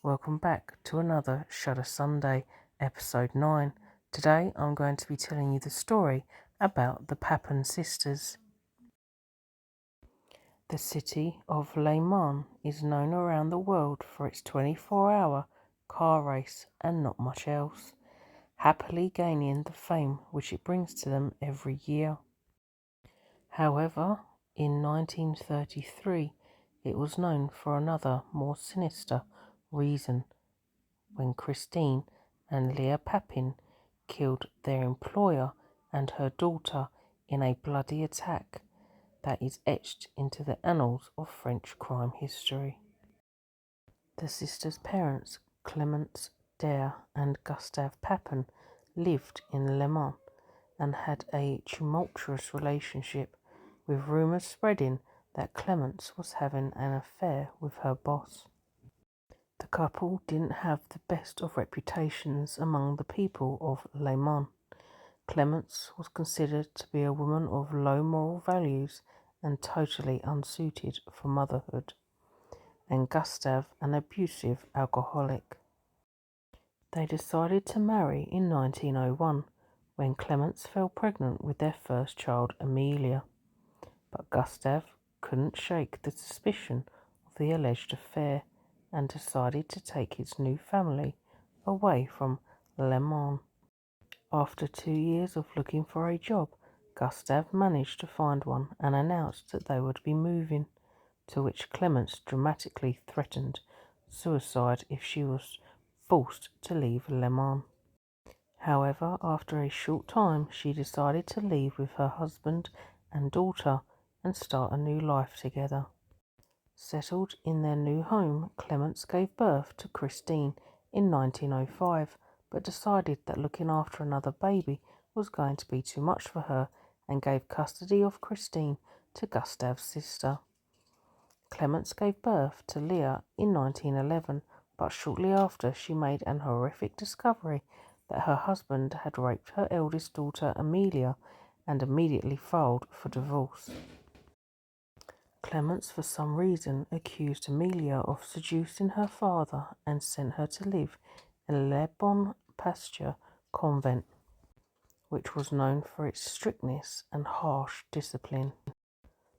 welcome back to another Shudder Sunday, episode 9. Today I'm going to be telling you the story about the Papin sisters. The city of Le Mans is known around the world for its 24-hour car race and not much else, happily gaining the fame which it brings to them every year. However, in 1933 it was known for another, more sinister reason, when Christine and Leah Papin killed their employer and her daughter in a bloody attack that is etched into the annals of French crime history. The sisters' parents, Clemence Dare and Gustave Papin, lived in Le Mans and had a tumultuous relationship, with rumours spreading that Clemence was having an affair with her boss. The couple didn't have the best of reputations among the people of Le Mans. Clemence was considered to be a woman of low moral values and totally unsuited for motherhood, and Gustave an abusive alcoholic. They decided to marry in 1901, when Clemence fell pregnant with their first child, Amelia. But Gustave couldn't shake the suspicion of the alleged affair and decided to take his new family away from Le Mans. After 2 years of looking for a job, Gustave managed to find one and announced that they would be moving, to which Clemence dramatically threatened suicide if she was forced to leave Le Mans. However, after a short time, she decided to leave with her husband and daughter and start a new life together. Settled in their new home, Clemence gave birth to Christine in 1905, but decided that looking after another baby was going to be too much for her and gave custody of Christine to Gustave's sister. Clemence gave birth to Leah in 1911, but shortly after she made an horrific discovery that her husband had raped her eldest daughter Amelia and immediately filed for divorce. Clemence, for some reason, accused Amelia of seducing her father and sent her to live in Le Bon Pasteur convent, which was known for its strictness and harsh discipline.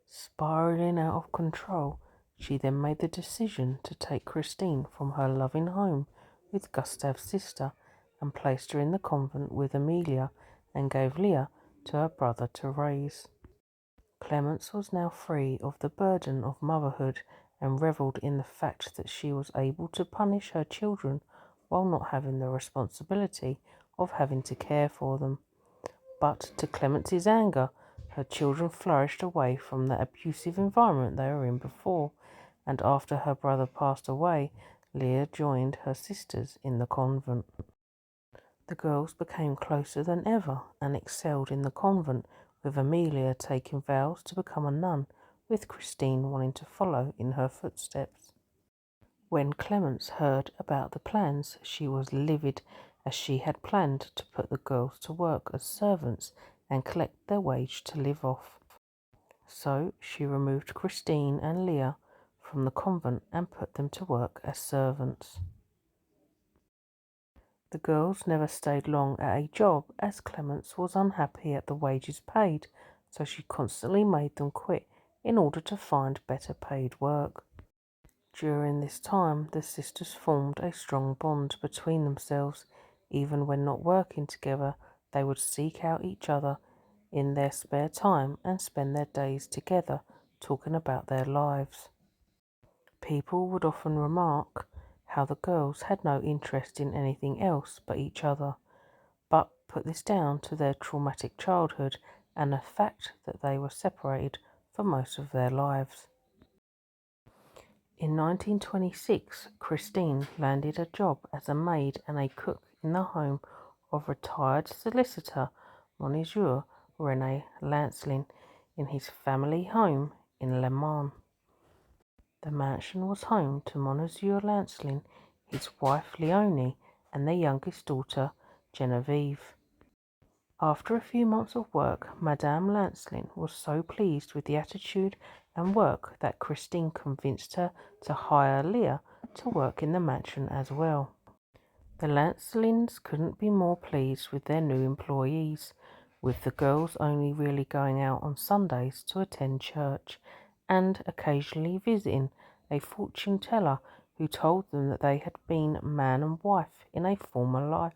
Spiraling out of control, she then made the decision to take Christine from her loving home with Gustave's sister and placed her in the convent with Amelia and gave Leah to her brother to raise. Clemence was now free of the burden of motherhood and revelled in the fact that she was able to punish her children while not having the responsibility of having to care for them. But to Clemence's anger, her children flourished away from the abusive environment they were in before, and after her brother passed away, Leah joined her sisters in the convent. The girls became closer than ever and excelled in the convent, with Amelia taking vows to become a nun, with Christine wanting to follow in her footsteps. When Clemence heard about the plans, she was livid, as she had planned to put the girls to work as servants and collect their wage to live off. So she removed Christine and Leah from the convent and put them to work as servants. The girls never stayed long at a job, as Clemence was unhappy at the wages paid, so she constantly made them quit in order to find better paid work. During this time, the sisters formed a strong bond between themselves. Even when not working together, they would seek out each other in their spare time and spend their days together talking about their lives. People would often remark how the girls had no interest in anything else but each other, but put this down to their traumatic childhood and the fact that they were separated for most of their lives. In 1926, Christine landed a job as a maid and a cook in the home of retired solicitor Monsieur René Lancelin in his family home in Le Mans. The mansion was home to Monsieur Lancelin, his wife Leonie, and their youngest daughter Genevieve. After a few months of work, Madame Lancelin was so pleased with the attitude and work that Christine convinced her to hire Leah to work in the mansion as well. The Lancelins couldn't be more pleased with their new employees, with the girls only really going out on Sundays to attend church and occasionally visiting a fortune teller who told them that they had been man and wife in a former life.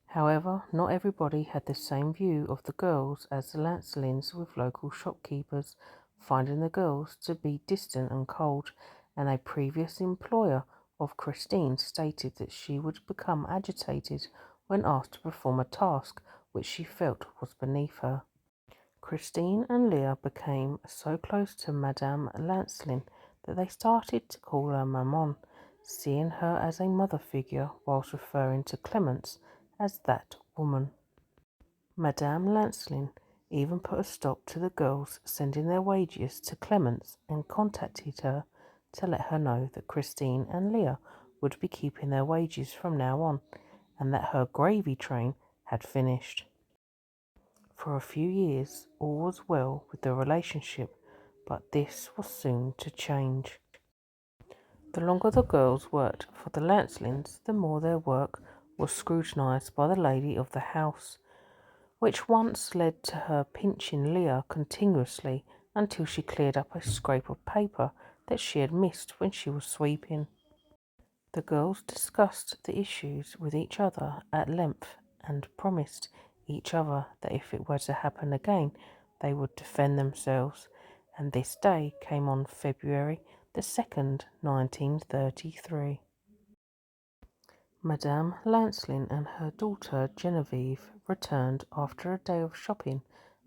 However, not everybody had the same view of the girls as the Lancelins, with local shopkeepers finding the girls to be distant and cold, and a previous employer of Christine stated that she would become agitated when asked to perform a task which she felt was beneath her. Christine and Leah became so close to Madame Lancelin that they started to call her Maman, seeing her as a mother figure whilst referring to Clemence as that woman. Madame Lancelin even put a stop to the girls sending their wages to Clemence and contacted her to let her know that Christine and Leah would be keeping their wages from now on and that her gravy train had finished. For a few years all was well with the relationship, but this was soon to change. The longer the girls worked for the Lancelins, the more their work was scrutinised by the lady of the house, which once led to her pinching Leah continuously until she cleared up a scrap of paper that she had missed when she was sweeping. The girls discussed the issues with each other at length and promised each other that if it were to happen again, they would defend themselves, and this day came on February the 2nd, 1933. Madame Lancelin and her daughter Genevieve returned after a day of shopping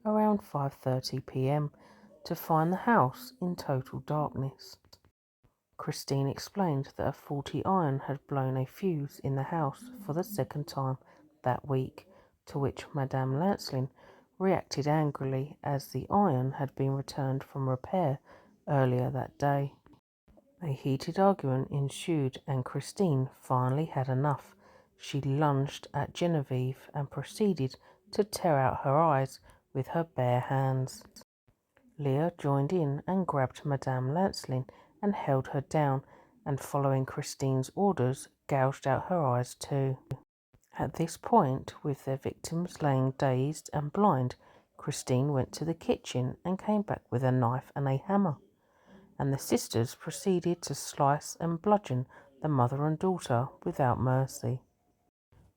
around 5:30 p.m. to find the house in total darkness. Christine explained that a faulty iron had blown a fuse in the house for the second time that week, to which Madame Lancelin reacted angrily as the iron had been returned from repair earlier that day. A heated argument ensued and Christine finally had enough. She lunged at Genevieve and proceeded to tear out her eyes with her bare hands. Leah joined in and grabbed Madame Lancelin and held her down, and following Christine's orders, gouged out her eyes too. At this point, with their victims laying dazed and blind, Christine went to the kitchen and came back with a knife and a hammer, and the sisters proceeded to slice and bludgeon the mother and daughter without mercy.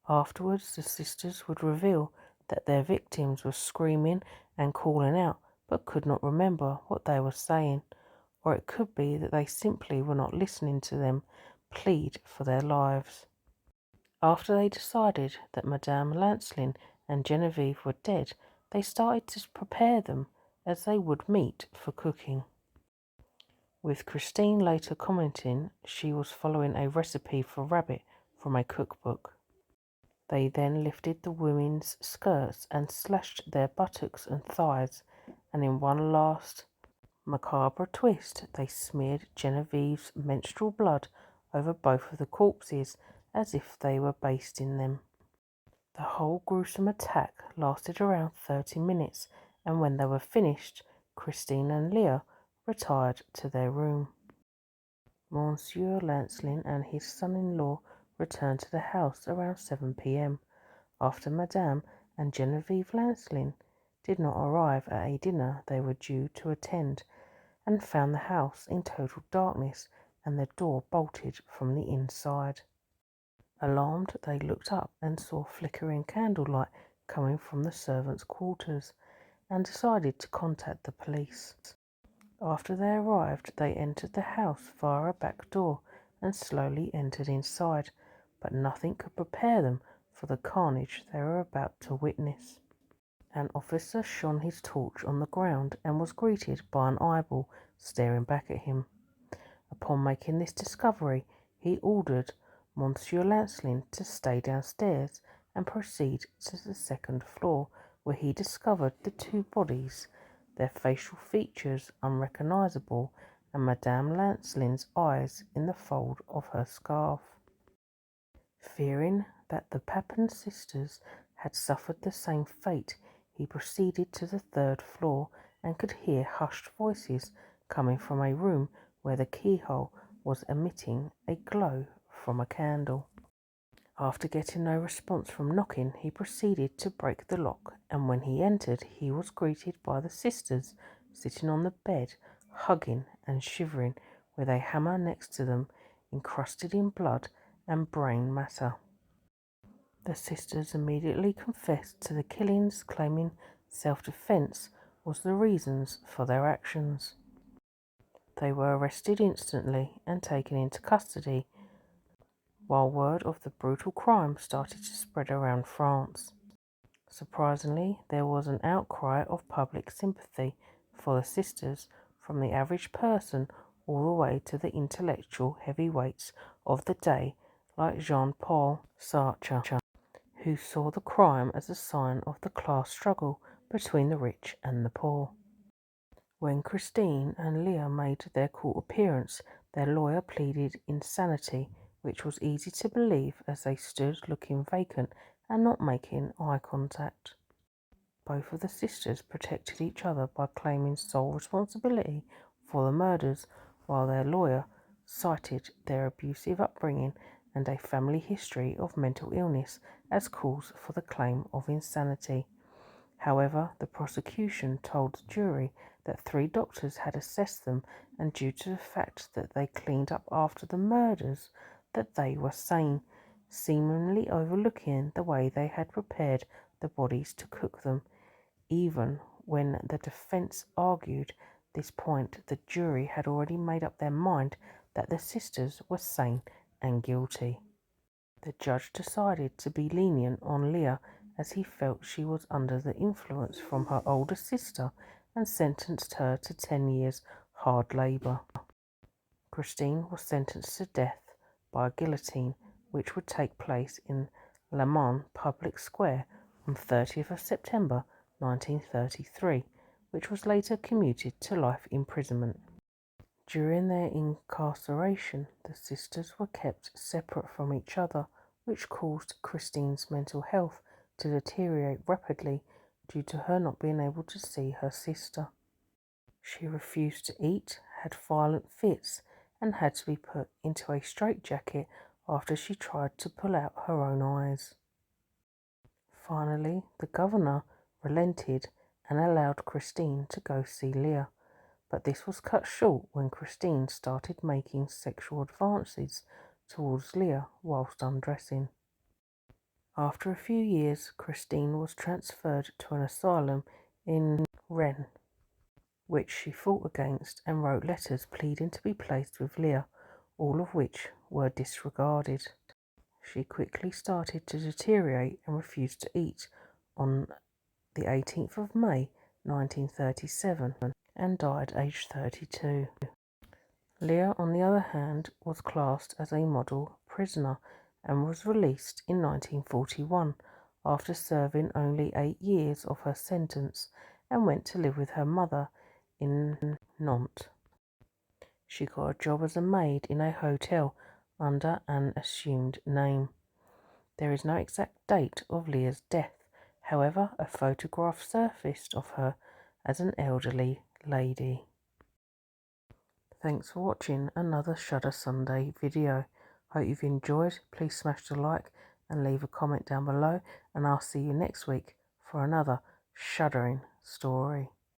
Afterwards, the sisters would reveal that their victims were screaming and calling out but could not remember what they were saying, or it could be that they simply were not listening to them plead for their lives. After they decided that Madame Lancelin and Genevieve were dead, they started to prepare them as they would meat for cooking, with Christine later commenting she was following a recipe for rabbit from a cookbook. They then lifted the women's skirts and slashed their buttocks and thighs, and in one last macabre twist, they smeared Genevieve's menstrual blood over both of the corpses as if they were basting them. The whole gruesome attack lasted around 30 minutes, and when they were finished, Christine and Leah retired to their room. Monsieur Lancelin and his son-in-law returned to the house around 7 p.m. after Madame and Genevieve Lancelin did not arrive at a dinner they were due to attend, and found the house in total darkness and the door bolted from the inside. Alarmed, they looked up and saw flickering candlelight coming from the servants' quarters and decided to contact the police. After they arrived, they entered the house via a back door and slowly entered inside, but nothing could prepare them for the carnage they were about to witness. An officer shone his torch on the ground and was greeted by an eyeball staring back at him. Upon making this discovery, he ordered Monsieur Lancelin to stay downstairs and proceed to the second floor, where he discovered the two bodies, their facial features unrecognisable, and Madame Lancelin's eyes in the fold of her scarf. Fearing that the Papin sisters had suffered the same fate, he proceeded to the third floor and could hear hushed voices coming from a room where the keyhole was emitting a glow from a candle. After getting no response from knocking, he proceeded to break the lock, and when he entered, he was greeted by the sisters sitting on the bed, hugging and shivering, with a hammer next to them, encrusted in blood and brain matter. The sisters immediately confessed to the killings, claiming self-defense was the reasons for their actions. They were arrested instantly and taken into custody, while word of the brutal crime started to spread around France. Surprisingly, there was an outcry of public sympathy for the sisters from the average person all the way to the intellectual heavyweights of the day like Jean-Paul Sartre, who saw the crime as a sign of the class struggle between the rich and the poor. When Christine and Leah made their court appearance, their lawyer pleaded insanity, which was easy to believe as they stood looking vacant and not making eye contact. Both of the sisters protected each other by claiming sole responsibility for the murders, while their lawyer cited their abusive upbringing and a family history of mental illness as cause for the claim of insanity. However, the prosecution told the jury that 3 doctors had assessed them, and due to the fact that they cleaned up after the murders, that they were sane, seemingly overlooking the way they had prepared the bodies to cook them. Even when the defence argued this point, the jury had already made up their mind that the sisters were sane and guilty. The judge decided to be lenient on Leah as he felt she was under the influence from her older sister and sentenced her to 10 years hard labour. Christine was sentenced to death by a guillotine, which would take place in Le Mans Public Square on 30th of September 1933, which was later commuted to life imprisonment. During their incarceration, the sisters were kept separate from each other, which caused Christine's mental health to deteriorate rapidly due to her not being able to see her sister. She refused to eat, had violent fits, and had to be put into a straitjacket after she tried to pull out her own eyes. Finally, the governor relented and allowed Christine to go see Leah. But this was cut short when Christine started making sexual advances towards Leah whilst undressing. After a few years, Christine was transferred to an asylum in Rennes, which she fought against and wrote letters pleading to be placed with Leah, all of which were disregarded. She quickly started to deteriorate and refused to eat on the 18th of May 1937 and died aged 32. Leah, on the other hand, was classed as a model prisoner and was released in 1941 after serving only 8 years of her sentence and went to live with her mother in Nantes. She got a job as a maid in a hotel under an assumed name. There is no exact date of Leah's death. However, a photograph surfaced of her as an elderly lady. Thanks for watching another Shudder Sunday video. Hope you've enjoyed. Please smash the like and leave a comment down below, and I'll see you next week for another shuddering story.